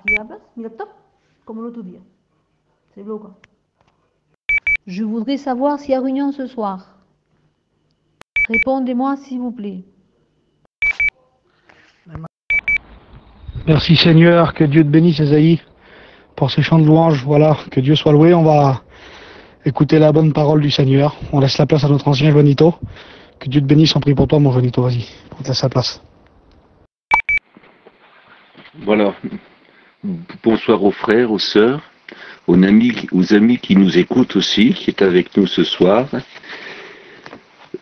Si hablas, mi laptop, como el otro día. Se bloquea. Je voudrais savoir s'il y a réunion ce soir. Répondez-moi s'il vous plaît. Merci Seigneur, que Dieu te bénisse Esaïe pour ces chants de louange. Voilà, que Dieu soit loué. On va écouter la bonne parole du Seigneur. On laisse la place à notre ancien Juanito. Que Dieu te bénisse, on prie pour toi mon Juanito, vas-y, on te laisse la place. Voilà. Bonsoir aux frères, aux sœurs, aux amis qui nous écoutent aussi, qui est avec nous ce soir.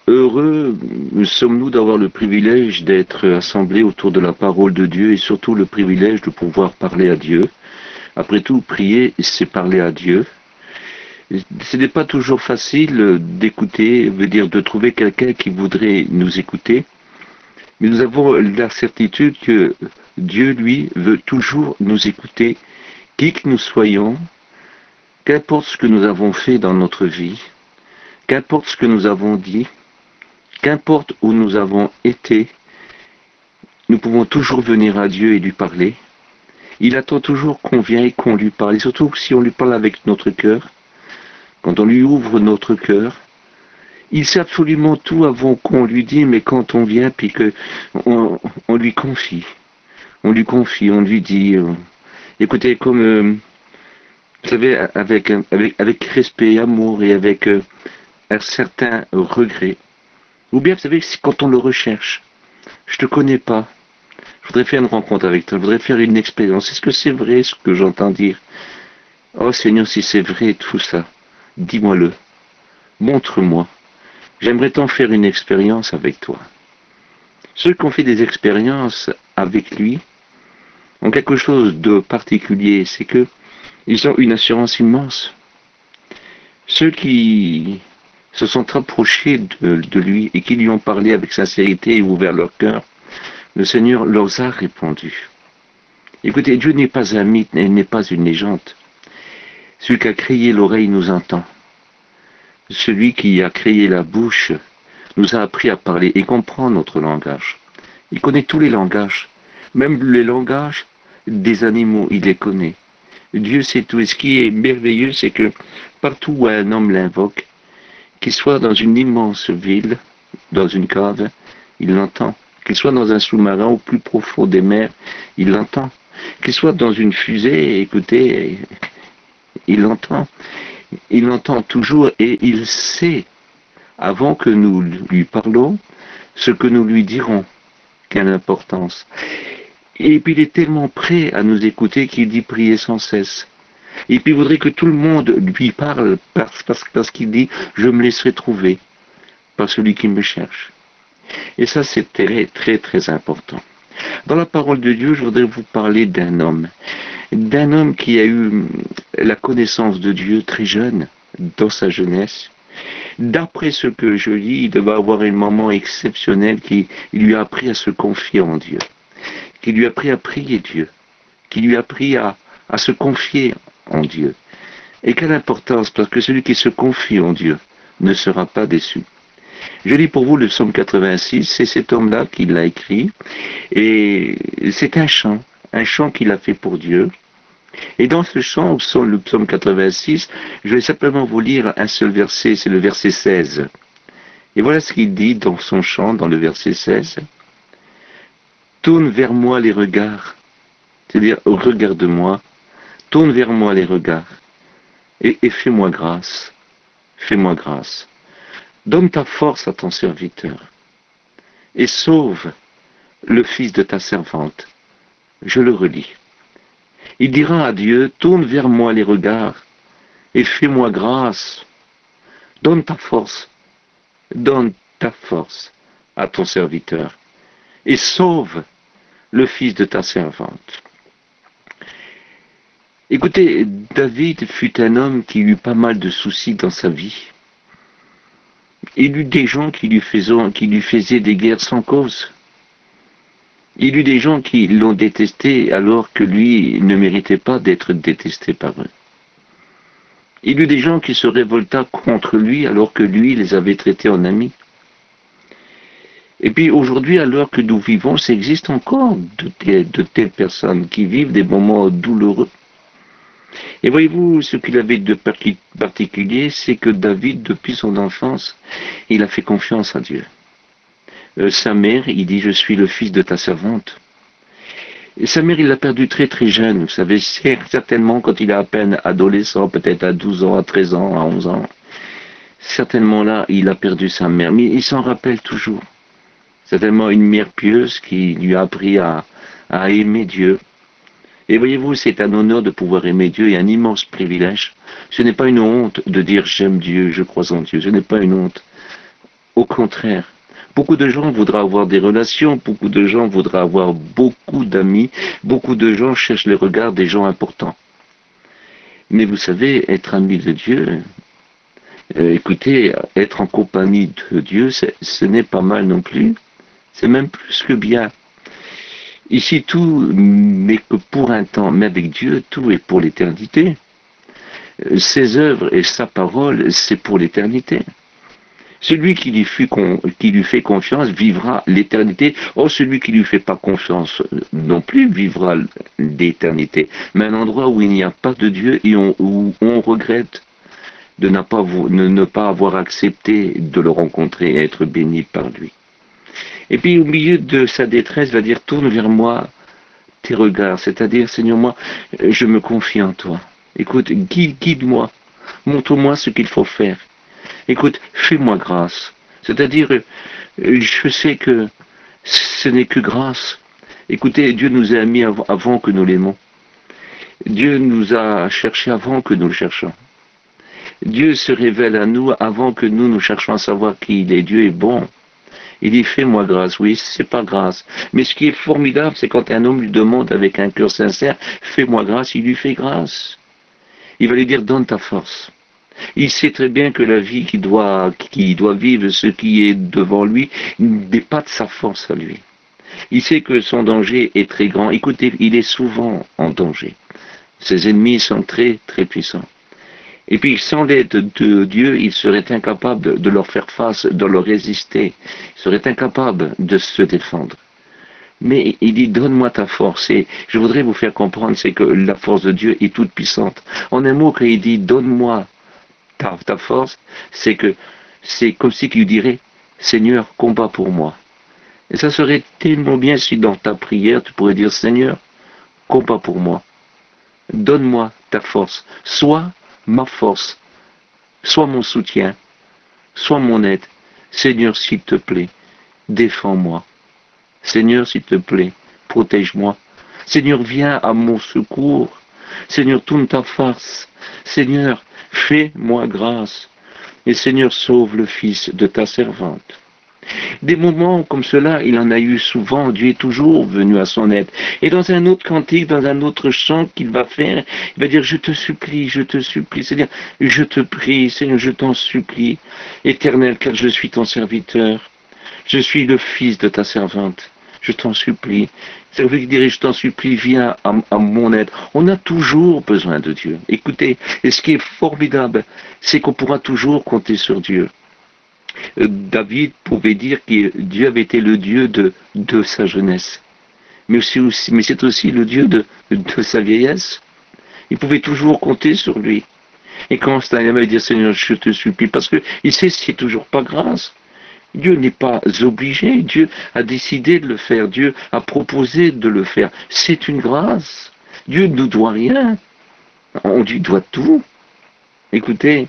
Heureux sommes-nous d'avoir le privilège d'être assemblés autour de la parole de Dieu et surtout le privilège de pouvoir parler à Dieu. Après tout, prier, c'est parler à Dieu. Ce n'est pas toujours facile d'écouter, veut dire de trouver quelqu'un qui voudrait nous écouter, mais nous avons la certitude que Dieu, lui, veut toujours nous écouter, qui que nous soyons, qu'importe ce que nous avons fait dans notre vie, qu'importe ce que nous avons dit, qu'importe où nous avons été, nous pouvons toujours venir à Dieu et lui parler. Il attend toujours qu'on vienne et qu'on lui parle, et surtout si on lui parle avec notre cœur, quand on lui ouvre notre cœur, il sait absolument tout avant qu'on lui dise, mais quand on vient, puis que on lui confie, on lui dit, écoutez, comme, vous savez, avec respect, amour et avec un certain regret, ou bien, vous savez, quand on le recherche, je te connais pas, je voudrais faire une rencontre avec toi, je voudrais faire une expérience, est-ce que c'est vrai ce que j'entends dire? Oh Seigneur, si c'est vrai tout ça, dis-moi-le, montre-moi. J'aimerais tant faire une expérience avec toi. Ceux qui ont fait des expériences avec lui ont quelque chose de particulier, c'est que ils ont une assurance immense. Ceux qui se sont rapprochés de lui et qui lui ont parlé avec sincérité et ouvert leur cœur, le Seigneur leur a répondu. Écoutez, Dieu n'est pas un mythe, il n'est pas une légende. Celui qui a créé l'oreille nous entend. Celui qui a créé la bouche nous a appris à parler et comprendre notre langage. Il connaît tous les langages, même les langages des animaux, il les connaît. Dieu sait tout. Et ce qui est merveilleux, c'est que partout où un homme l'invoque, qu'il soit dans une immense ville, dans une cave, il l'entend. Qu'il soit dans un sous-marin au plus profond des mers, il l'entend. Qu'il soit dans une fusée, écoutez, il l'entend. Il l'entend toujours et il sait, avant que nous lui parlons, ce que nous lui dirons. Quelle importance. Et puis il est tellement prêt à nous écouter qu'il dit prier sans cesse. Et puis il voudrait que tout le monde lui parle parce qu'il dit je me laisserai trouver par celui qui me cherche. Et ça c'est très très très important. Dans la parole de Dieu, je voudrais vous parler d'un homme qui a eu la connaissance de Dieu très jeune, dans sa jeunesse. D'après ce que je lis, il devait avoir un moment exceptionnel qui lui a appris à se confier en Dieu, qui lui a appris à prier Dieu, qui lui a appris à se confier en Dieu. Et quelle importance, parce que celui qui se confie en Dieu ne sera pas déçu. Je lis pour vous le psaume 86, c'est cet homme-là qui l'a écrit, et c'est un chant qu'il a fait pour Dieu. Et dans ce chant, le psaume 86, je vais simplement vous lire un seul verset, c'est le verset 16. Et voilà ce qu'il dit dans son chant, dans le verset 16. Tourne vers moi les regards, c'est-à-dire regarde-moi, tourne vers moi les regards, et fais-moi grâce, fais-moi grâce. Donne ta force à ton serviteur, et sauve le fils de ta servante. Je le relis. Il dira à Dieu, tourne vers moi les regards et fais-moi grâce. Donne ta force à ton serviteur et sauve le fils de ta servante. Écoutez, David fut un homme qui eut pas mal de soucis dans sa vie. Il eut des gens qui lui faisaient des guerres sans cause. Il eut des gens qui l'ont détesté alors que lui ne méritait pas d'être détesté par eux. Il eut des gens qui se révoltaient contre lui alors que lui les avait traités en amis. Et puis aujourd'hui, à l'heure que nous vivons, ça existe encore de telles personnes qui vivent des moments douloureux. Et voyez-vous, ce qu'il avait de particulier, c'est que David, depuis son enfance, il a fait confiance à Dieu. Sa mère, il dit, je suis le fils de ta servante. Et sa mère, il l'a perdu très très jeune. Vous savez, certainement quand il est à peine adolescent, peut-être à 12 ans, à 13 ans, à 11 ans. Certainement là, il a perdu sa mère. Mais il s'en rappelle toujours. Certainement une mère pieuse qui lui a appris à aimer Dieu. Et voyez-vous, c'est un honneur de pouvoir aimer Dieu et un immense privilège. Ce n'est pas une honte de dire j'aime Dieu, je crois en Dieu. Ce n'est pas une honte. Au contraire. Beaucoup de gens voudraient avoir des relations, beaucoup de gens voudraient avoir beaucoup d'amis, beaucoup de gens cherchent les regards des gens importants. Mais vous savez, être ami de Dieu, écoutez, être en compagnie de Dieu, ce n'est pas mal non plus. C'est même plus que bien. Ici, tout n'est que pour un temps, mais avec Dieu, tout est pour l'éternité. Ses œuvres et sa parole, c'est pour l'éternité. Celui qui lui fait confiance vivra l'éternité. Or, celui qui ne lui fait pas confiance non plus vivra l'éternité. Mais un endroit où il n'y a pas de Dieu et où on regrette de ne pas avoir accepté de le rencontrer et être béni par lui. Et puis, au milieu de sa détresse, il va dire, tourne vers moi tes regards. C'est-à-dire, Seigneur, moi, je me confie en toi. Écoute, guide-moi. Montre-moi ce qu'il faut faire. Écoute, fais-moi grâce. C'est-à-dire, je sais que ce n'est que grâce. Écoutez, Dieu nous a aimés avant que nous l'aimons. Dieu nous a cherchés avant que nous le cherchions. Dieu se révèle à nous avant que nous cherchions à savoir qui il est. Dieu est bon. Il dit, fais-moi grâce. Oui, c'est pas grâce. Mais ce qui est formidable, c'est quand un homme lui demande avec un cœur sincère, fais-moi grâce, il lui fait grâce. Il va lui dire, donne ta force. Il sait très bien que la vie qui doit vivre, ce qui est devant lui, n'est pas de sa force à lui. Il sait que son danger est très grand. Écoutez, il est souvent en danger. Ses ennemis sont très, très puissants. Et puis, sans l'aide de Dieu, il serait incapable de leur faire face, de leur résister. Il serait incapable de se défendre. Mais il dit, donne-moi ta force. Et je voudrais vous faire comprendre, c'est que la force de Dieu est toute puissante. En un mot, quand il dit, donne-moi ta force, c'est comme si tu dirais, Seigneur, combat pour moi. Et ça serait tellement bien si dans ta prière, tu pourrais dire, Seigneur, combat pour moi. Donne-moi ta force. Sois ma force. Sois mon soutien. Sois mon aide. Seigneur, s'il te plaît, défends-moi. Seigneur, s'il te plaît, protège-moi. Seigneur, viens à mon secours. Seigneur, tourne ta face. Seigneur, fais-moi grâce. Et Seigneur, sauve le fils de ta servante. Des moments comme cela, il en a eu souvent. Dieu est toujours venu à son aide. Et dans un autre cantique, dans un autre chant qu'il va faire, il va dire, je te supplie, Seigneur, je te prie, Seigneur, je t'en supplie, Éternel, car je suis ton serviteur. Je suis le fils de ta servante. Je t'en supplie. Ça veut dire, je t'en supplie, viens à mon aide. On a toujours besoin de Dieu. Écoutez, et ce qui est formidable, c'est qu'on pourra toujours compter sur Dieu. David pouvait dire que Dieu avait été le Dieu de sa jeunesse. Mais c'est aussi le Dieu de sa vieillesse. Il pouvait toujours compter sur lui. Et quand il va dire, Seigneur, je te supplie, parce qu'il sait que c'est toujours pas grâce. Dieu n'est pas obligé, Dieu a décidé de le faire, Dieu a proposé de le faire. C'est une grâce. Dieu ne nous doit rien. On lui doit tout. Écoutez,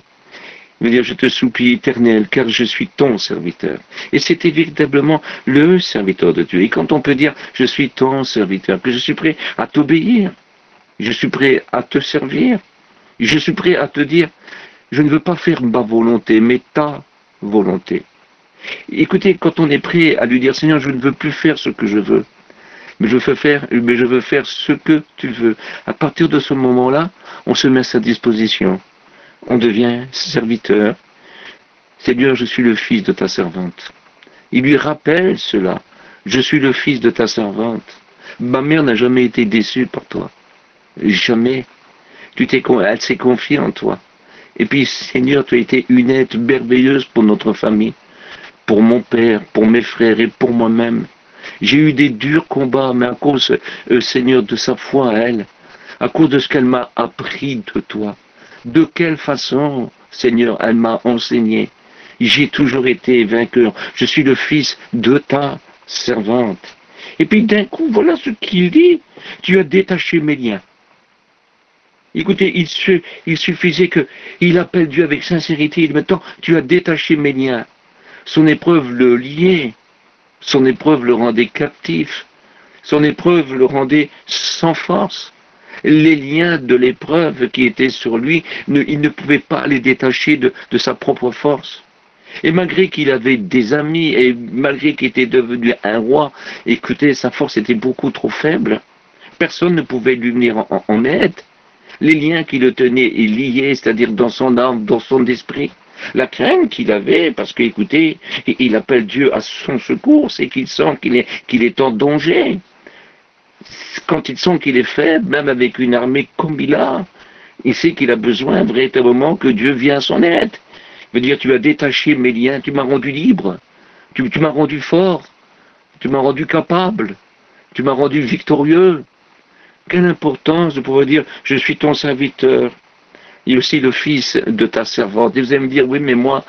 il veut dire, je te supplie, Éternel, car je suis ton serviteur. Et c'était véritablement le serviteur de Dieu. Et quand on peut dire, je suis ton serviteur, que je suis prêt à t'obéir, je suis prêt à te servir, je suis prêt à te dire, je ne veux pas faire ma volonté, mais ta volonté. Écoutez, quand on est prêt à lui dire, Seigneur, je ne veux plus faire ce que je veux, mais je veux faire ce que tu veux. À partir de ce moment-là, on se met à sa disposition. On devient serviteur. Seigneur, je suis le fils de ta servante. Il lui rappelle cela. Je suis le fils de ta servante. Ma mère n'a jamais été déçue par toi. Jamais. Elle s'est confiée en toi. Et puis, Seigneur, tu as été une aide merveilleuse pour notre famille. pour mon père, pour mes frères et pour moi-même. J'ai eu des durs combats, mais à cause, Seigneur, de sa foi à elle, à cause de ce qu'elle m'a appris de toi. De quelle façon, Seigneur, elle m'a enseigné. J'ai toujours été vainqueur. Je suis le fils de ta servante. Et puis d'un coup, voilà ce qu'il dit. Tu as détaché mes liens. Écoutez, il suffisait qu'il appelle Dieu avec sincérité. Il dit maintenant, tu as détaché mes liens. Son épreuve le liait. Son épreuve le rendait captif. Son épreuve le rendait sans force. Les liens de l'épreuve qui étaient sur lui, il ne pouvait pas les détacher de sa propre force. Et malgré qu'il avait des amis, et malgré qu'il était devenu un roi, écoutez, sa force était beaucoup trop faible. Personne ne pouvait lui venir en aide. Les liens qui le tenaient liés, c'est-à-dire dans son âme, dans son esprit. La crainte qu'il avait, parce qu'écoutez, il appelle Dieu à son secours, c'est qu'il sent qu'il est en danger. Quand il sent qu'il est faible, même avec une armée comme il a, il sait qu'il a besoin véritablement que Dieu vienne à son aide. Il veut dire, tu as détaché mes liens, tu m'as rendu libre, tu m'as rendu fort, tu m'as rendu capable, tu m'as rendu victorieux. Quelle importance de pouvoir dire, je suis ton serviteur. Et aussi le fils de ta servante. Et vous allez me dire, oui, mais moi,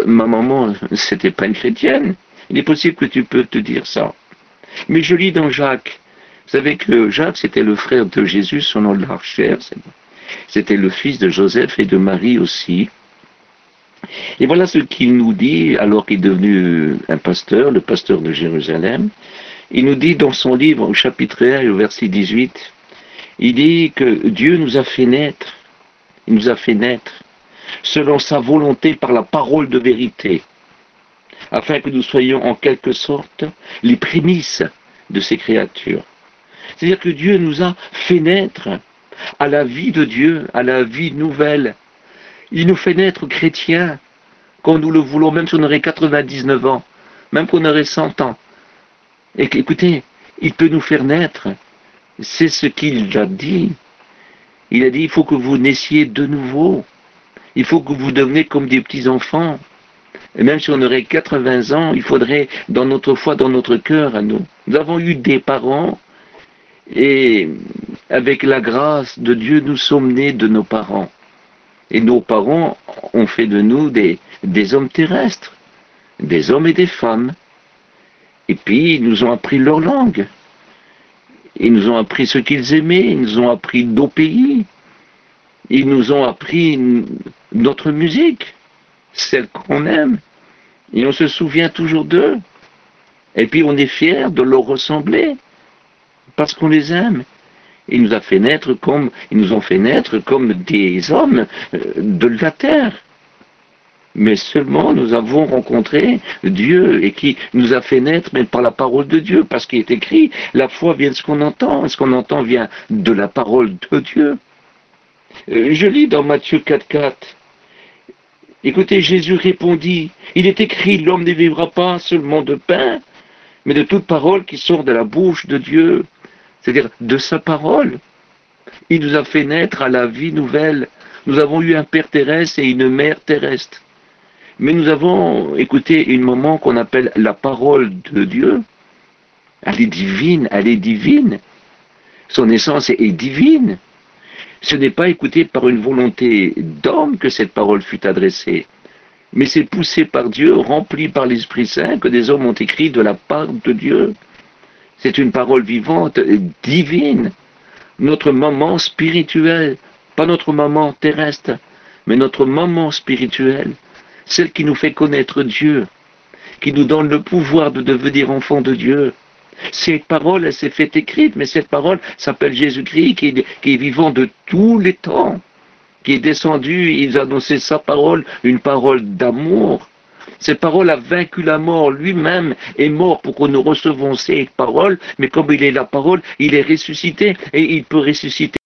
ma maman, c'était pas une chrétienne. Il est possible que tu peux te dire ça. Mais je lis dans Jacques. Vous savez que Jacques, c'était le frère de Jésus, son nom de la chair. C'était le fils de Joseph et de Marie aussi. Et voilà ce qu'il nous dit, alors qu'il est devenu un pasteur, le pasteur de Jérusalem. Il nous dit dans son livre, au chapitre 1, au verset 18, il dit que Dieu nous a fait naître. Il nous a fait naître selon sa volonté par la parole de vérité, afin que nous soyons en quelque sorte les prémices de ces créatures. C'est-à-dire que Dieu nous a fait naître à la vie de Dieu, à la vie nouvelle. Il nous fait naître chrétiens quand nous le voulons, même si on aurait 99 ans, même qu'on aurait 100 ans. Et écoutez, il peut nous faire naître. C'est ce qu'il a dit. Il a dit, il faut que vous naissiez de nouveau. Il faut que vous deveniez comme des petits-enfants. Et même si on aurait 80 ans, il faudrait, dans notre foi, dans notre cœur à nous. Nous avons eu des parents, et avec la grâce de Dieu, nous sommes nés de nos parents. Et nos parents ont fait de nous des hommes terrestres, des hommes et des femmes. Et puis, ils nous ont appris leur langue. Ils nous ont appris ce qu'ils aimaient, ils nous ont appris nos pays. Ils nous ont appris notre musique, celle qu'on aime. Et on se souvient toujours d'eux. Et puis on est fiers de leur ressembler, parce qu'on les aime. Ils nous ont fait naître comme des hommes de la terre. Mais seulement nous avons rencontré Dieu et qui nous a fait naître, mais par la parole de Dieu, parce qu'il est écrit, la foi vient de ce qu'on entend, et ce qu'on entend vient de la parole de Dieu. Je lis dans Matthieu 4,4. Écoutez, Jésus répondit, il est écrit, l'homme ne vivra pas seulement de pain, mais de toute parole qui sort de la bouche de Dieu, c'est-à-dire de sa parole. Il nous a fait naître à la vie nouvelle. Nous avons eu un père terrestre et une mère terrestre. Mais nous avons écouté une maman qu'on appelle la parole de Dieu. Elle est divine, elle est divine. Son essence est divine. Ce n'est pas écouté par une volonté d'homme que cette parole fut adressée, mais c'est poussé par Dieu, rempli par l'Esprit Saint, que des hommes ont écrit de la part de Dieu. C'est une parole vivante, divine, notre maman spirituelle, pas notre maman terrestre, mais notre maman spirituelle, celle qui nous fait connaître Dieu, qui nous donne le pouvoir de devenir enfants de Dieu. Cette parole, elle s'est fait écrite, mais cette parole s'appelle Jésus-Christ, qui est vivant de tous les temps, qui est descendu, il a annoncé sa parole, une parole d'amour. Cette parole a vaincu la mort, lui-même est mort pour que nous recevons ces paroles, mais comme il est la parole, il est ressuscité, et il peut ressusciter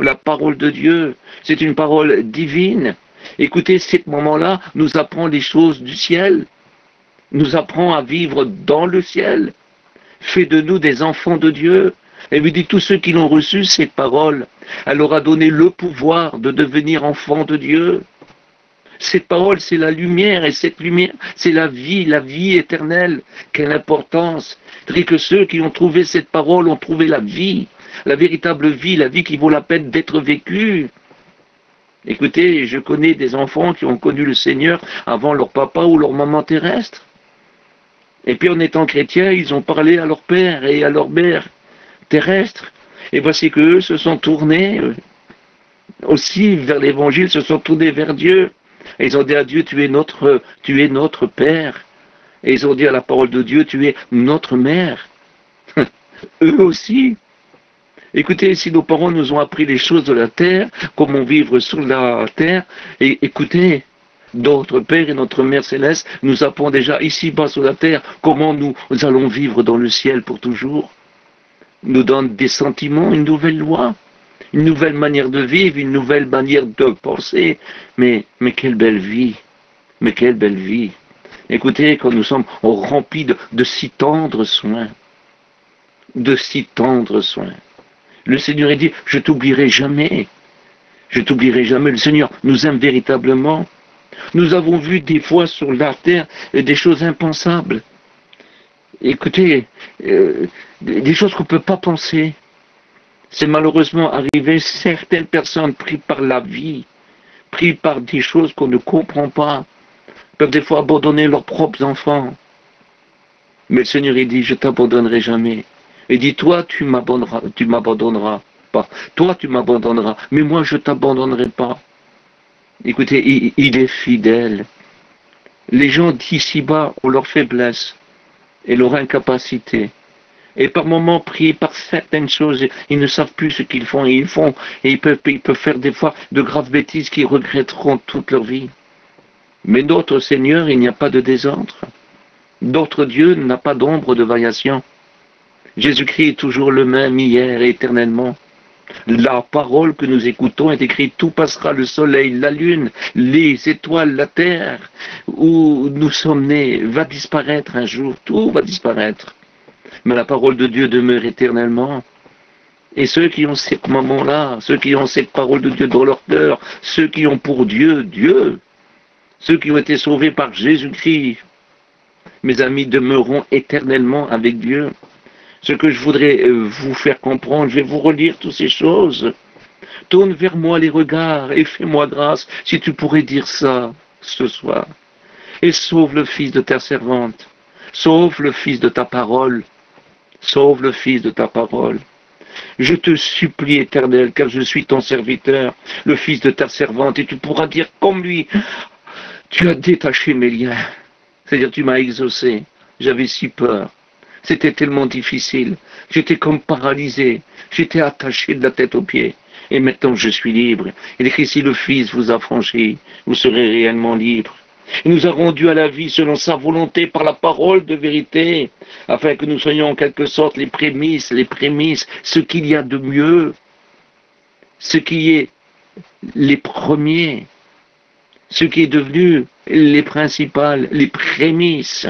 la parole de Dieu, c'est une parole divine. Écoutez, ce moment-là nous apprend les choses du ciel, nous apprend à vivre dans le ciel, fait de nous des enfants de Dieu. Et lui dit, tous ceux qui l'ont reçu, cette parole, elle leur a donné le pouvoir de devenir enfants de Dieu. Cette parole, c'est la lumière, et cette lumière, c'est la vie éternelle. Quelle importance! C'est que ceux qui ont trouvé cette parole ont trouvé la vie, la véritable vie, la vie qui vaut la peine d'être vécue. Écoutez, je connais des enfants qui ont connu le Seigneur avant leur papa ou leur maman terrestre. Et puis en étant chrétiens, ils ont parlé à leur père et à leur mère terrestre. Et voici qu'eux se sont tournés aussi vers l'évangile, se sont tournés vers Dieu. Et ils ont dit à Dieu, tu es notre Père. Et ils ont dit à la parole de Dieu, tu es notre mère. Eux aussi. Écoutez, si nos parents nous ont appris les choses de la terre, comment vivre sur la terre, et écoutez, notre Père et notre Mère Céleste nous apprend déjà ici-bas sur la terre comment nous allons vivre dans le ciel pour toujours. Nous donne des sentiments, une nouvelle loi, une nouvelle manière de vivre, une nouvelle manière de penser. Mais quelle belle vie, mais quelle belle vie. Écoutez, quand nous sommes remplis de si tendres soins, de si tendres soins. Le Seigneur a dit, je t'oublierai jamais. Je t'oublierai jamais. Le Seigneur nous aime véritablement. Nous avons vu des fois sur la terre des choses impensables. Écoutez, des choses qu'on ne peut pas penser. C'est malheureusement arrivé, certaines personnes prises par la vie, prises par des choses qu'on ne comprend pas, peuvent des fois abandonner leurs propres enfants. Mais le Seigneur, il dit, je t'abandonnerai jamais. Il dit, toi, tu m'abandonneras pas. Toi, tu m'abandonneras. Mais moi, je t'abandonnerai pas. Écoutez, il est fidèle. Les gens d'ici-bas ont leur faiblesse et leur incapacité. Et par moments, pris par certaines choses, ils ne savent plus ce qu'ils font. Et ils peuvent faire des fois de graves bêtises qu'ils regretteront toute leur vie. Mais notre Seigneur, il n'y a pas de désordre. Notre Dieu n'a pas d'ombre de variation. Jésus-Christ est toujours le même hier et éternellement. La parole que nous écoutons est écrite, tout passera, le soleil, la lune, les étoiles, la terre, où nous sommes nés, va disparaître un jour, tout va disparaître. Mais la parole de Dieu demeure éternellement. Et ceux qui ont ces moments-là, ceux qui ont cette parole de Dieu dans leur cœur, ceux qui ont pour Dieu, Dieu, ceux qui ont été sauvés par Jésus-Christ, mes amis, demeureront éternellement avec Dieu. Ce que je voudrais vous faire comprendre, je vais vous relire toutes ces choses. Tourne vers moi les regards et fais-moi grâce si tu pourrais dire ça ce soir. Et sauve le fils de ta servante. Sauve le fils de ta parole. Sauve le fils de ta parole. Je te supplie, Éternel, car je suis ton serviteur, le fils de ta servante, et tu pourras dire comme lui, tu as détaché mes liens. C'est-à-dire, tu m'as exaucé. J'avais si peur. C'était tellement difficile. J'étais comme paralysé. J'étais attaché de la tête aux pieds. Et maintenant, je suis libre. Il écrit, si le Fils vous a franchi, vous serez réellement libre. Il nous a rendus à la vie selon sa volonté par la parole de vérité, afin que nous soyons en quelque sorte les prémices, ce qu'il y a de mieux, ce qui est les premiers, ce qui est devenu les principales, les prémices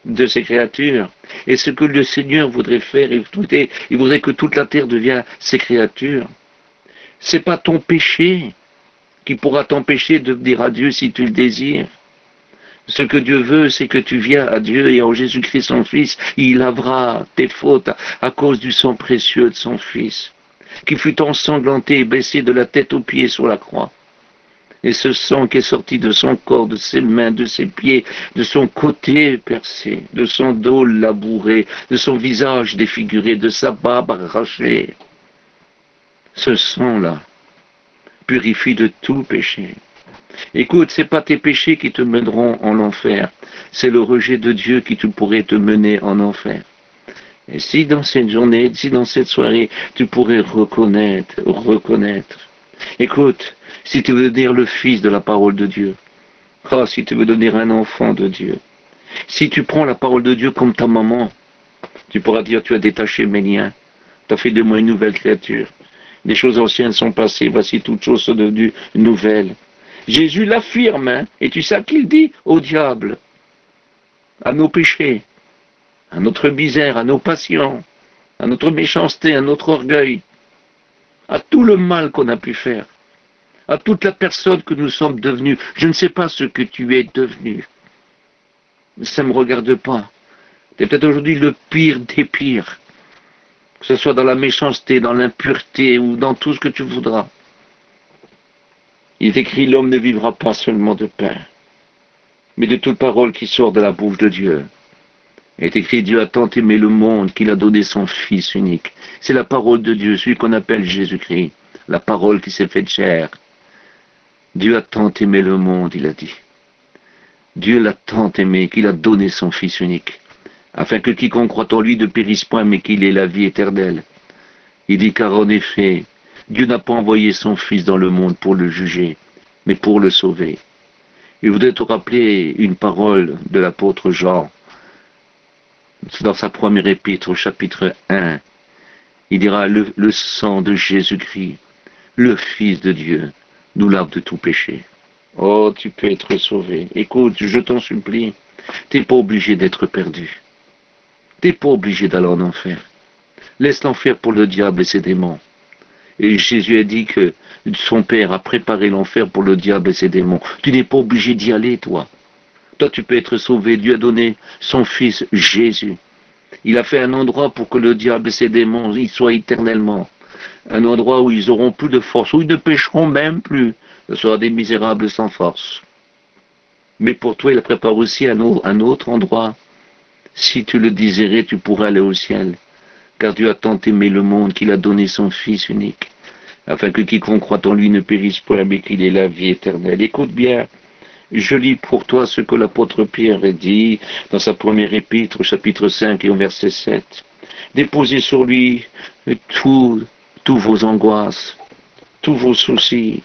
de ces créatures. Et ce que le Seigneur voudrait faire, il voudrait que toute la terre devienne ses créatures. C'est pas ton péché qui pourra t'empêcher de venir à Dieu si tu le désires. Ce que Dieu veut, c'est que tu viens à Dieu et en Jésus-Christ son Fils, il lavera tes fautes à cause du sang précieux de son Fils, qui fut ensanglanté et baissé de la tête aux pieds sur la croix. Et ce sang qui est sorti de son corps, de ses mains, de ses pieds, de son côté percé, de son dos labouré, de son visage défiguré, de sa barbe arrachée, ce sang-là purifie de tout péché. Écoute, c'est pas tes péchés qui te mèneront en enfer, c'est le rejet de Dieu qui pourrait te mener en enfer. Et si dans cette journée, si dans cette soirée, tu pourrais reconnaître, écoute, si tu veux devenir le fils de la parole de Dieu, si tu veux devenir un enfant de Dieu, si tu prends la parole de Dieu comme ta maman, tu pourras dire, tu as détaché mes liens, tu as fait de moi une nouvelle créature. Les choses anciennes sont passées, voici toutes choses sont devenues nouvelles. Jésus l'affirme, hein, et tu sais qu'il dit au diable, à nos péchés, à notre misère, à nos passions, à notre méchanceté, à notre orgueil, à tout le mal qu'on a pu faire, à toute la personne que nous sommes devenus. Je ne sais pas ce que tu es devenu. Ça ne me regarde pas. Tu es peut-être aujourd'hui le pire des pires, que ce soit dans la méchanceté, dans l'impureté ou dans tout ce que tu voudras. Il est écrit, l'homme ne vivra pas seulement de pain, mais de toute parole qui sort de la bouche de Dieu. Il est écrit, Dieu a tant aimé le monde qu'il a donné son Fils unique. C'est la parole de Dieu, celui qu'on appelle Jésus-Christ, la parole qui s'est faite chair. Dieu a tant aimé le monde, il a dit. Dieu l'a tant aimé qu'il a donné son Fils unique, afin que quiconque croit en lui ne périsse point, mais qu'il ait la vie éternelle. Il dit, car en effet, Dieu n'a pas envoyé son Fils dans le monde pour le juger, mais pour le sauver. Je voudrais te rappeler une parole de l'apôtre Jean, dans sa première épître au chapitre 1. Il dira, le sang de Jésus-Christ, le Fils de Dieu, nous lave de tout péché. Oh, tu peux être sauvé. Écoute, je t'en supplie, t'es pas obligé d'être perdu. T'es pas obligé d'aller en enfer. Laisse l'enfer pour le diable et ses démons. Et Jésus a dit que son Père a préparé l'enfer pour le diable et ses démons. Tu n'es pas obligé d'y aller, toi. Toi, tu peux être sauvé. Dieu a donné son Fils Jésus. Il a fait un endroit pour que le diable et ses démons y soient éternellement. Un endroit où ils auront plus de force, où ils ne pécheront même plus. Ce sera des misérables sans force. Mais pour toi, il prépare aussi un autre endroit. Si tu le désirais, tu pourrais aller au ciel. Car Dieu a tant aimé le monde qu'il a donné son Fils unique, afin que quiconque croit en lui ne périsse point, mais qu'il ait la vie éternelle. Écoute bien, je lis pour toi ce que l'apôtre Pierre a dit dans sa première épître, au chapitre 5 et au verset 7. Déposez sur lui tous vos angoisses, tous vos soucis,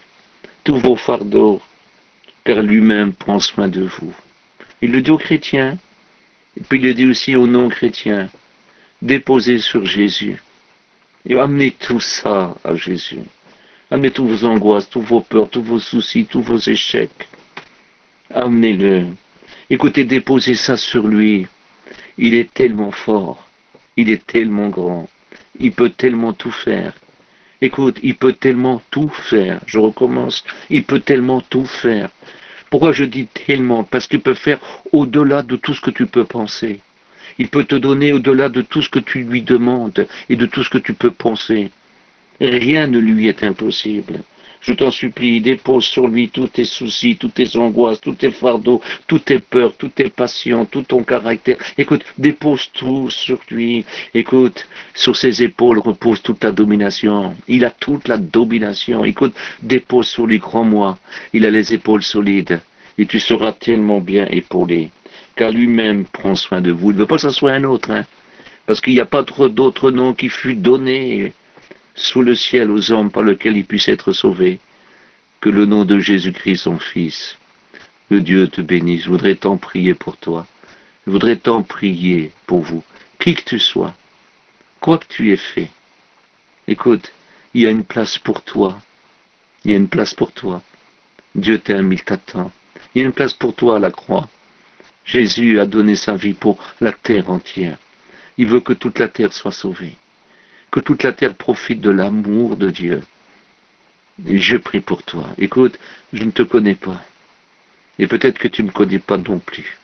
tous vos fardeaux, car lui-même prend soin de vous. Il le dit aux chrétiens, et puis il le dit aussi aux non-chrétiens. Déposez sur Jésus et amenez tout ça à Jésus. Amenez toutes vos angoisses, toutes vos peurs, tous vos soucis, tous vos échecs. Amenez-le. Écoutez, déposez ça sur lui. Il est tellement fort. Il est tellement grand. Il peut tellement tout faire. Écoute, il peut tellement tout faire. Je recommence. Il peut tellement tout faire. Pourquoi je dis tellement? Parce qu'il peut faire au-delà de tout ce que tu peux penser. Il peut te donner au-delà de tout ce que tu lui demandes et de tout ce que tu peux penser. Rien ne lui est impossible. Je t'en supplie, dépose sur lui tous tes soucis, toutes tes angoisses, tous tes fardeaux, toutes tes peurs, toutes tes passions, tout ton caractère. Écoute, dépose tout sur lui. Écoute, sur ses épaules repose toute la domination. Il a toute la domination. Écoute, dépose sur lui, crois-moi. Il a les épaules solides et tu seras tellement bien épaulé. Car lui-même prend soin de vous. Il ne veut pas que ce soit un autre, hein, parce qu'il n'y a pas d'autre nom qui fut donné sous le ciel aux hommes par lequel ils puissent être sauvés que le nom de Jésus-Christ, son Fils. Que Dieu te bénisse. Je voudrais t'en prier pour toi. Je voudrais t'en prier pour vous. Qui que tu sois, quoi que tu aies fait, écoute, il y a une place pour toi. Il y a une place pour toi. Dieu t'aime, il t'attend. Il y a une place pour toi à la croix. Jésus a donné sa vie pour la terre entière. Il veut que toute la terre soit sauvée, que toute la terre profite de l'amour de Dieu. Et je prie pour toi. Écoute, je ne te connais pas. Et peut-être que tu ne me connais pas non plus.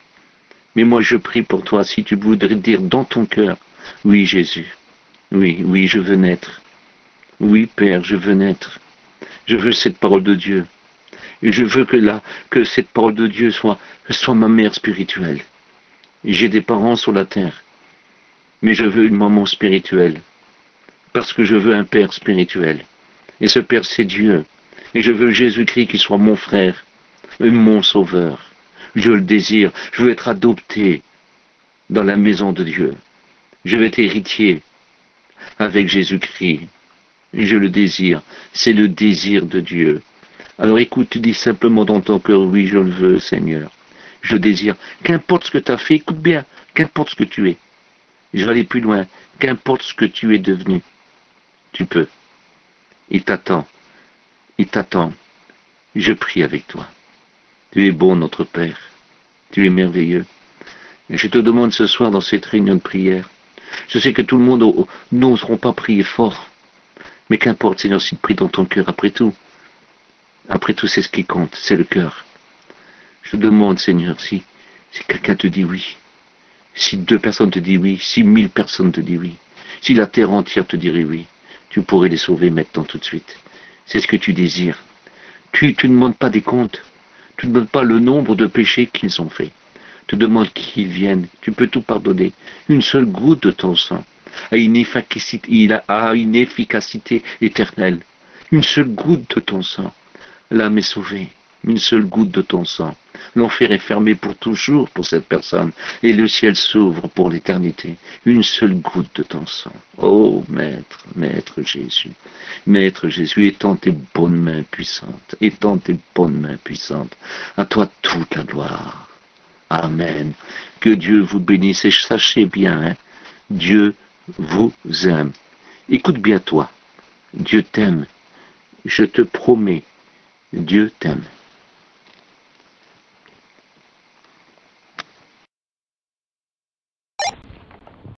Mais moi je prie pour toi, si tu voudrais dire dans ton cœur, oui Jésus, oui, je veux naître. Oui Père, je veux naître. Je veux cette parole de Dieu. Et je veux que cette parole de Dieu soit ma mère spirituelle. J'ai des parents sur la terre, mais je veux une maman spirituelle, parce que je veux un père spirituel. Et ce père, c'est Dieu. Et je veux Jésus-Christ qui soit mon frère, mon sauveur. Je le désire. Je veux être adopté dans la maison de Dieu. Je veux être héritier avec Jésus-Christ. Je le désire. C'est le désir de Dieu. Alors écoute, tu dis simplement dans ton cœur, oui, je le veux, Seigneur. Je désire. Qu'importe ce que tu as fait, écoute bien, qu'importe ce que tu es. Je vais aller plus loin. Qu'importe ce que tu es devenu, tu peux. Il t'attend. Il t'attend. Je prie avec toi. Tu es bon, notre Père. Tu es merveilleux. Et je te demande ce soir dans cette réunion de prière, je sais que tout le monde n'oseront pas prier fort, mais qu'importe, Seigneur, si tu pries dans ton cœur, après tout, c'est ce qui compte, c'est le cœur. Je te demande, Seigneur, si quelqu'un te dit oui, si 2 personnes te disent oui, si 1000 personnes te disent oui, si la terre entière te dirait oui, tu pourrais les sauver maintenant tout de suite. C'est ce que tu désires. Tu ne demandes pas des comptes, tu ne demandes pas le nombre de péchés qu'ils ont faits. Tu demandes qu'ils viennent, tu peux tout pardonner. Une seule goutte de ton sang a une efficacité éternelle. Une seule goutte de ton sang. L'âme est sauvée. Une seule goutte de ton sang. L'enfer est fermé pour toujours pour cette personne. Et le ciel s'ouvre pour l'éternité. Une seule goutte de ton sang. Oh, Maître Jésus. Maître Jésus, étends tes bonnes mains puissantes. Étends tes bonnes mains puissantes. À toi toute la gloire. Amen. Que Dieu vous bénisse et sachez bien, hein, Dieu vous aime. Écoute bien toi. Dieu t'aime. Je te promets, Dieu t'aime.